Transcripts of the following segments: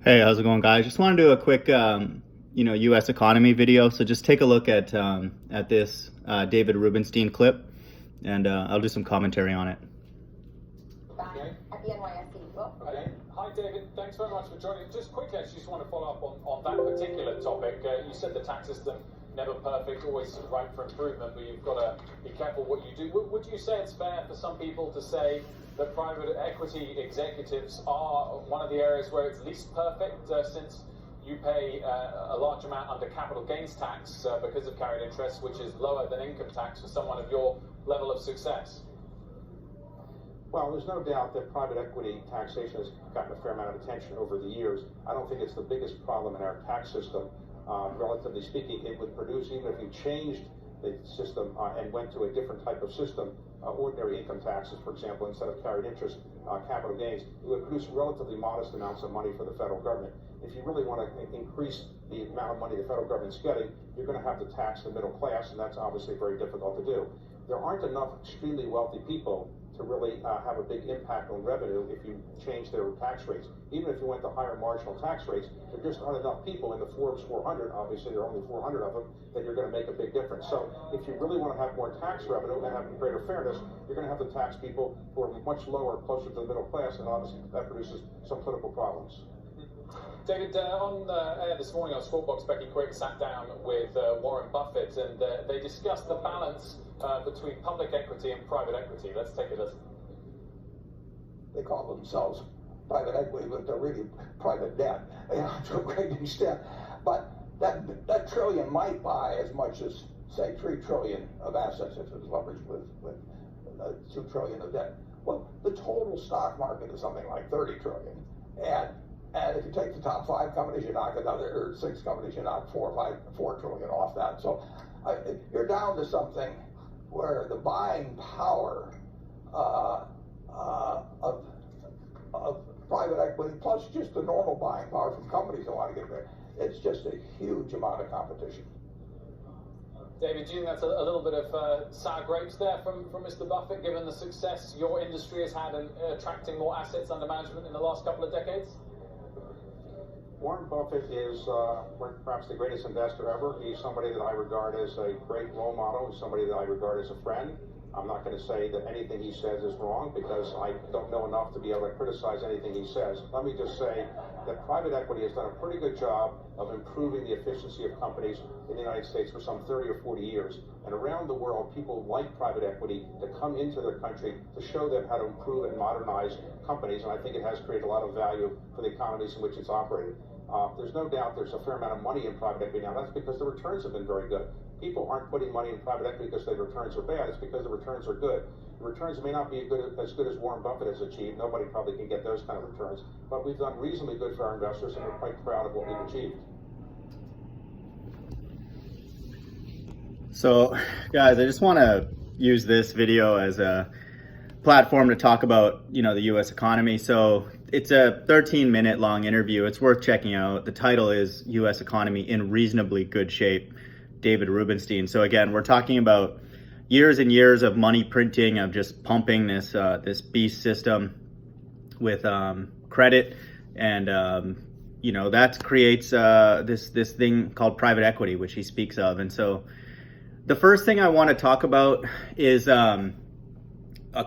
Hey, how's it going, guys? Just want to do a quick, U.S. economy video. So just take a look at this David Rubenstein clip, and I'll do some commentary on it. Okay. At the NYSE. Okay. Hi, David. Thanks very much for joining. Just quickly, I just want to follow up on that particular topic. You said the tax system never perfect, always ripe for improvement, but you've got to be careful what you do. Would you say it's fair for some people to say that private equity executives are one of the areas where it's least perfect, since you pay a large amount under capital gains tax because of carried interest, which is lower than income tax for someone of your level of success? Well, there's no doubt that private equity taxation has gotten a fair amount of attention over the years. I don't think it's the biggest problem in our tax system. Relatively speaking, it would produce, even if you changed the system and went to a different type of system, ordinary income taxes, for example, instead of carried interest, capital gains, it would produce relatively modest amounts of money for the federal government. If you really want to increase the amount of money the federal government's getting, you're going to have to tax the middle class, and that's obviously very difficult to do. There aren't enough extremely wealthy people to really have a big impact on revenue if you change their tax rates. Even if you went to higher marginal tax rates, there just aren't enough people in the Forbes 400, obviously there are only 400 of them, that you're going to make a big difference. So if you really want to have more tax revenue and have greater fairness, you're going to have to tax people who are much lower, closer to the middle class, and obviously that produces some political problems. David, on air this morning on Squawkbox, Becky Quick sat down with Warren Buffett, and they discussed the balance between public equity and private equity. Let's take a listen. They call themselves private equity, but they're really private debt, to a great extent. But that trillion might buy as much as, say, 3 trillion of assets if it's leveraged with 2 trillion of debt. Well, the total stock market is something like 30 trillion. And if you take the top 5 companies, you knock another, or 6 companies, you knock 4 trillion off that. So you're down to something where the buying power of private equity, plus just the normal buying power from companies that want to get there, it's just a huge amount of competition. David, do you think that's a little bit of sour grapes there from Mr. Buffett, given the success your industry has had in attracting more assets under management in the last couple of decades? Warren Buffett is perhaps the greatest investor ever. He's somebody that I regard as a great role model. He's somebody that I regard as a friend. I'm not going to say that anything he says is wrong because I don't know enough to be able to criticize anything he says. Let me just say that private equity has done a pretty good job of improving the efficiency of companies in the United States for some 30 or 40 years. And around the world, people like private equity to come into their country to show them how to improve and modernize companies. And I think it has created a lot of value for the economies in which it's operated. There's no doubt there's a fair amount of money in private equity now. That's because the returns have been very good. People aren't putting money in private equity because the returns are bad. It's because the returns are good. The returns may not be as good as Warren Buffett has achieved. Nobody probably can get those kind of returns. But we've done reasonably good for our investors, and we're quite proud of what we've achieved. So, guys, I just want to use this video as a platform to talk about, the U.S. economy. So it's a 13-minute long interview. It's worth checking out. The title is U.S. Economy in Reasonably Good Shape, David Rubenstein. So again, we're talking about years and years of money printing, of just pumping this beast system with credit, and that creates this thing called private equity, which he speaks of. And so the first thing I want to talk about is a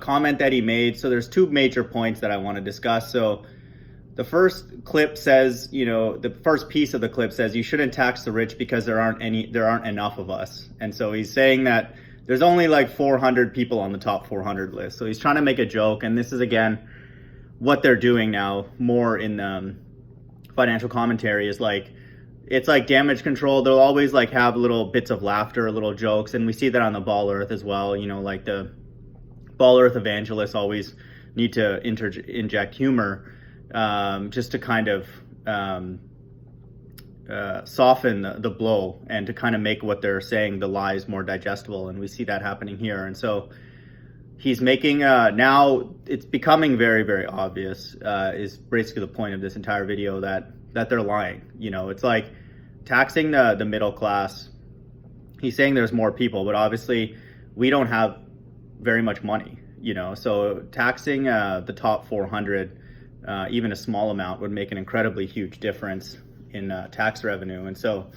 comment that he made. So there's 2 major points that I want to discuss. So the first clip says, the first piece of the clip says you shouldn't tax the rich because there aren't enough of us. And so he's saying that there's only like 400 people on the top 400 list. So he's trying to make a joke. And this is, again, what they're doing now more in financial commentary is it's like damage control. They'll always have little bits of laughter, little jokes. And we see that on the Ball Earth as well. Like the Ball Earth evangelists always need to inject humor just to kind of soften the blow and to kind of make what they're saying, the lies, more digestible. And we see that happening here. And so he's making, now it's becoming very, very obvious, is basically the point of this entire video, that they're lying. It's like taxing the middle class. He's saying there's more people, but obviously we don't have very much money, so taxing the top 400 even a small amount would make an incredibly huge difference in tax revenue. And so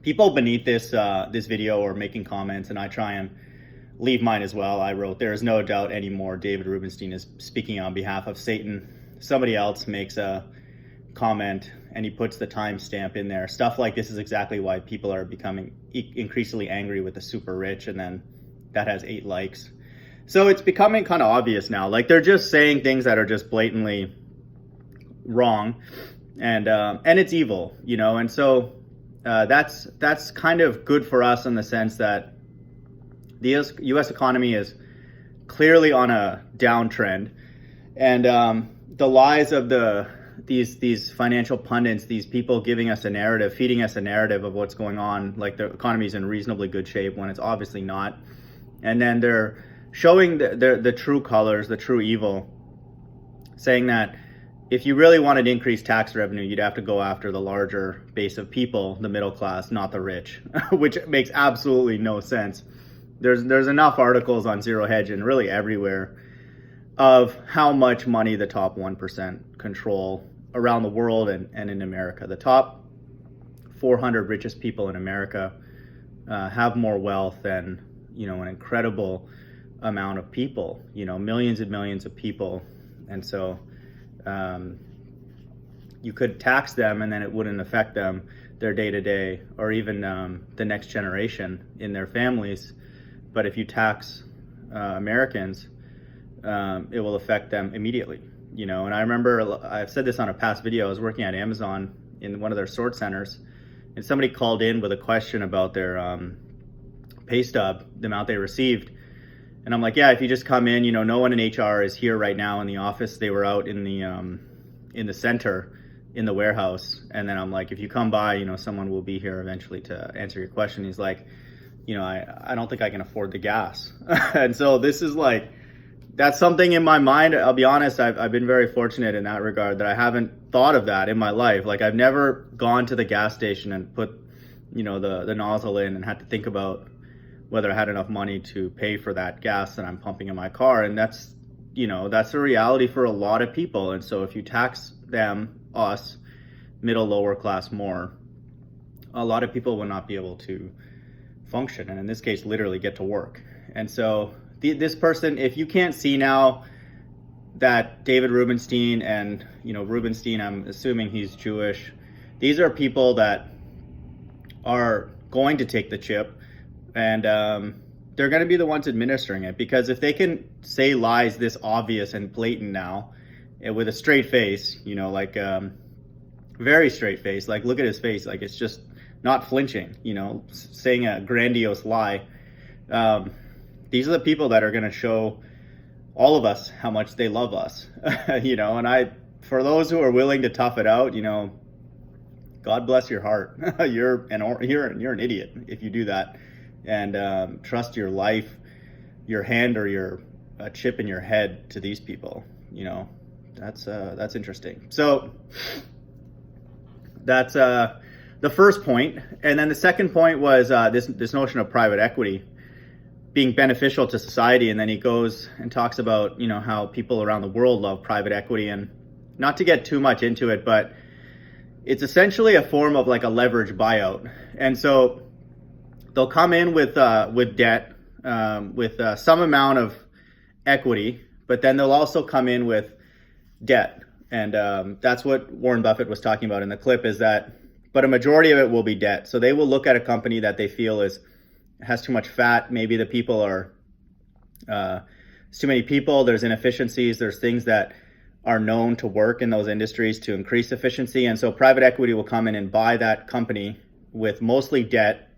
people beneath this video are making comments, and I try and leave mine as well. I wrote, "There is no doubt anymore David Rubenstein is speaking on behalf of Satan." Somebody else makes a comment and he puts the timestamp in there. Stuff like this is exactly why people are becoming increasingly angry with the super rich, and then that has 8 likes. So it's becoming kind of obvious now. Like, they're just saying things that are just blatantly wrong, and it's evil, you know. And so that's kind of good for us in the sense that the U.S. economy is clearly on a downtrend, and the lies of these financial pundits, these people giving us a narrative, feeding us a narrative of what's going on, like the economy is in reasonably good shape when it's obviously not, and then they're showing the true colors, the true evil, saying that if you really wanted to increase tax revenue, you'd have to go after the larger base of people, the middle class, not the rich, which makes absolutely no sense. There's enough articles on Zero Hedge and really everywhere of how much money the top 1% control around the world and in America. The top 400 richest people in America have more wealth than, you know, an incredible amount of people, you know, millions and millions of people. And so you could tax them and then it wouldn't affect them, their day-to-day, or even the next generation in their families. But if you tax Americans, it will affect them immediately, you know. And I remember, I've said this on a past video, I was working at Amazon in one of their sort centers, and somebody called in with a question about their pay stub, the amount they received. And I'm like, yeah, if you just come in, you know, no one in HR is here right now in the office. They were out in the center in the warehouse. And then I'm like, if you come by, you know, someone will be here eventually to answer your question. He's like, you know, I don't think I can afford the gas. And so this is like, that's something in my mind. I'll be honest, I've been very fortunate in that regard, that I haven't thought of that in my life. Like, I've never gone to the gas station and put, you know, the nozzle in and had to think about whether I had enough money to pay for that gas that I'm pumping in my car. And that's, you know, that's a reality for a lot of people. And so if you tax them, us, middle, lower class more, a lot of people will not be able to function, and in this case literally get to work. And so this person, if you can't see now that David Rubenstein, and, you know, Rubenstein, I'm assuming he's Jewish, these are people that are going to take the chip, and they're going to be the ones administering it. Because if they can say lies this obvious and blatant now with a straight face, you know, like very straight face, like look at his face, like it's just not flinching, you know, saying a grandiose lie. These are the people that are going to show all of us how much they love us, you know. And for those who are willing to tough it out, you know, God bless your heart. You're an idiot if you do that, and trust your life, your hand, or a chip in your head to these people. You know, that's interesting. So that's the first point. And then the second point was this notion of private equity being beneficial to society. And then he goes and talks about, you know, how people around the world love private equity. And not to get too much into it, but it's essentially a form of like a leverage buyout. And so they'll come in with debt, with some amount of equity, but then they'll also come in with debt. And that's what Warren Buffett was talking about in the clip, is that, but a majority of it will be debt. So they will look at a company that they feel has too much fat. Maybe the people it's too many people, there's inefficiencies, there's things that are known to work in those industries to increase efficiency. And so private equity will come in and buy that company with mostly debt.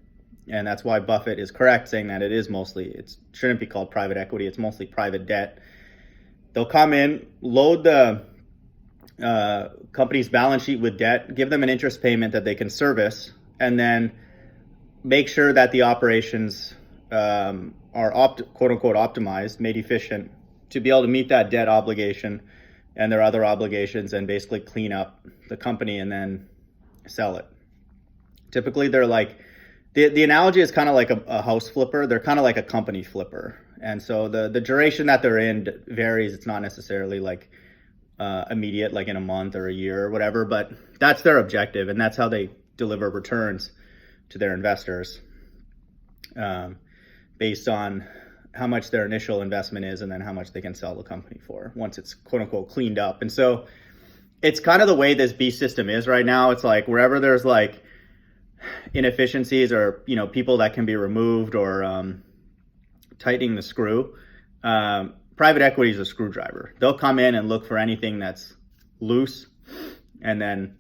And that's why Buffett is correct saying that it shouldn't be called private equity, it's mostly private debt. They'll come in, load the company's balance sheet with debt, give them an interest payment that they can service, and then make sure that the operations are quote unquote optimized, made efficient to be able to meet that debt obligation and their other obligations, and basically clean up the company and then sell it. Typically they're like, the analogy is kind of like a house flipper. They're kind of like a company flipper. And so the duration that they're in varies. It's not necessarily like immediate, like in a month or a year or whatever, but that's their objective, and that's how they deliver returns to their investors, based on how much their initial investment is and then how much they can sell the company for once it's quote unquote cleaned up. And so it's kind of the way this beast system is right now. It's like wherever there's like inefficiencies or, you know, people that can be removed or tightening the screw, private equity is a screwdriver. They'll come in and look for anything that's loose, and then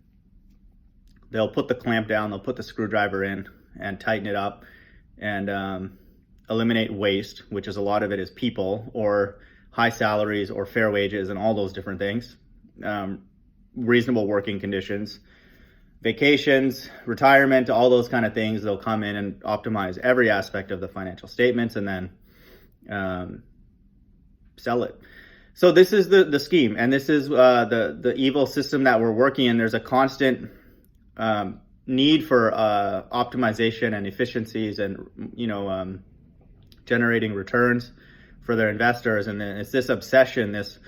they'll put the clamp down, they'll put the screwdriver in and tighten it up and eliminate waste, which is a lot of it is people or high salaries or fair wages and all those different things, reasonable working conditions, vacations, retirement, all those kind of things. They'll come in and optimize every aspect of the financial statements and then sell it. So this is the scheme, and this is the evil system that we're working in. There's a constant need for optimization and efficiencies and, you know, generating returns for their investors. And then it's this obsession, this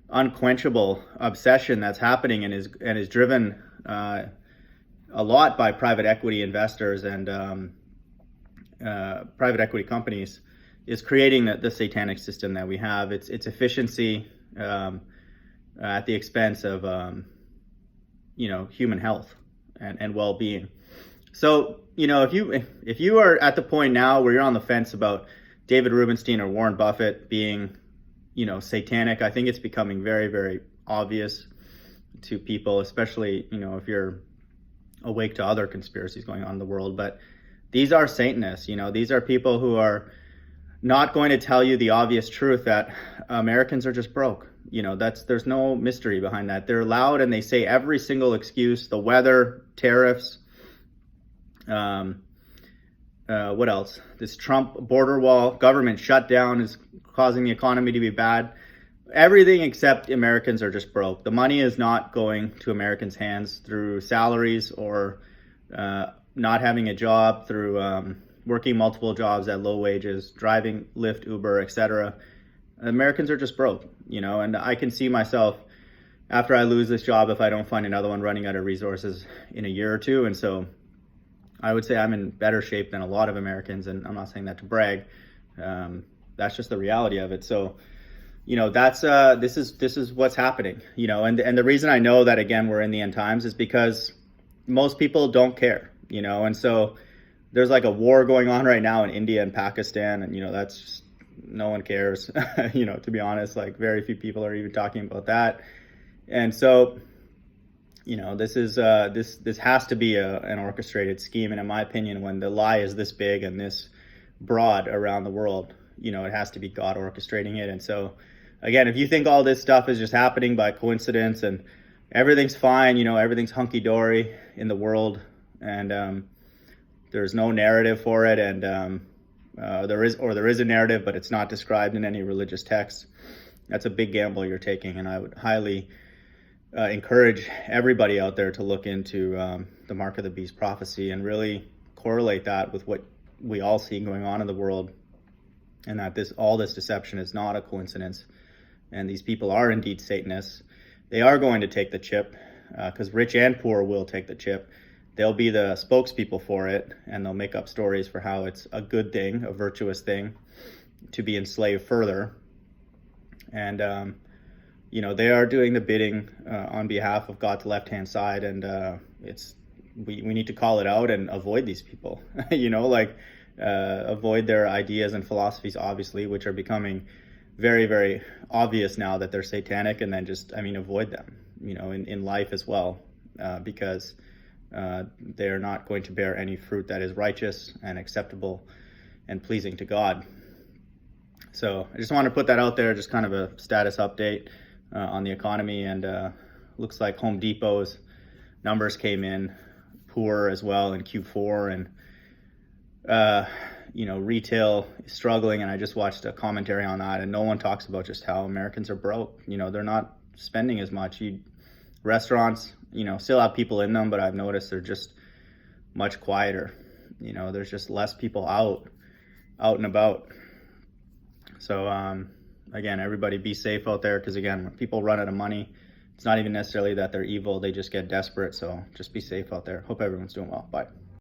unquenchable obsession that's happening and is driven a lot by private equity investors and private equity companies, is creating the satanic system that we have. It's efficiency at the expense of you know, human health and well-being. So, you know, if you are at the point now where you're on the fence about David Rubenstein or Warren Buffett being, you know, satanic, I think it's becoming very, very obvious to people, especially, you know, if you're awake to other conspiracies going on in the world. But these are Satanists, you know, these are people who are not going to tell you the obvious truth that Americans are just broke. You know, there's no mystery behind that. They're loud and they say every single excuse: the weather, tariffs, what else? This Trump border wall, government shutdown is causing the economy to be bad. Everything except Americans are just broke. The money is not going to Americans' hands through salaries or not having a job, through working multiple jobs at low wages, driving Lyft, Uber, etc. Americans are just broke, you know, and I can see myself, after I lose this job, if I don't find another one, running out of resources in a year or two. And so I would say I'm in better shape than a lot of Americans, and I'm not saying that to brag. That's just the reality of it. So, you know, that's this is what's happening, you know, and the reason I know that, again, we're in the end times is because most people don't care, you know. And so there's like a war going on right now in India and Pakistan, and, you know, that's just, no one cares, you know, to be honest. Like, very few people are even talking about that. And so, you know, this is this has to be an orchestrated scheme. And in my opinion, when the lie is this big and this broad around the world, you know, it has to be God orchestrating it. And so, again, if you think all this stuff is just happening by coincidence and everything's fine, you know, everything's hunky-dory in the world, and there's no narrative for it, and there is a narrative, but it's not described in any religious text, that's a big gamble you're taking. And I would highly encourage everybody out there to look into the Mark of the Beast prophecy and really correlate that with what we all see going on in the world, and that all this deception is not a coincidence, and these people are indeed Satanists. They are going to take the chip, because rich and poor will take the chip. They'll be the spokespeople for it, and they'll make up stories for how it's a good thing, a virtuous thing, to be enslaved further. And you know, they are doing the bidding on behalf of God's left-hand side, and we need to call it out and avoid these people. You know, like avoid their ideas and philosophies, obviously, which are becoming very, very obvious now that they're satanic, and then just, I mean, avoid them, you know, in life as well, because they are not going to bear any fruit that is righteous and acceptable and pleasing to God. So I just want to put that out there, just kind of a status update on the economy. And looks like Home Depot's numbers came in poor as well in Q4, and you know, retail is struggling. And I just watched a commentary on that, and no one talks about just how Americans are broke. You know, they're not spending as much. Restaurants, you know, still have people in them, but I've noticed they're just much quieter. You know, there's just less people out and about. So again, everybody be safe out there, because again, when people run out of money, It's not even necessarily that they're evil, they just get desperate. So just be safe out there. Hope everyone's doing well. Bye.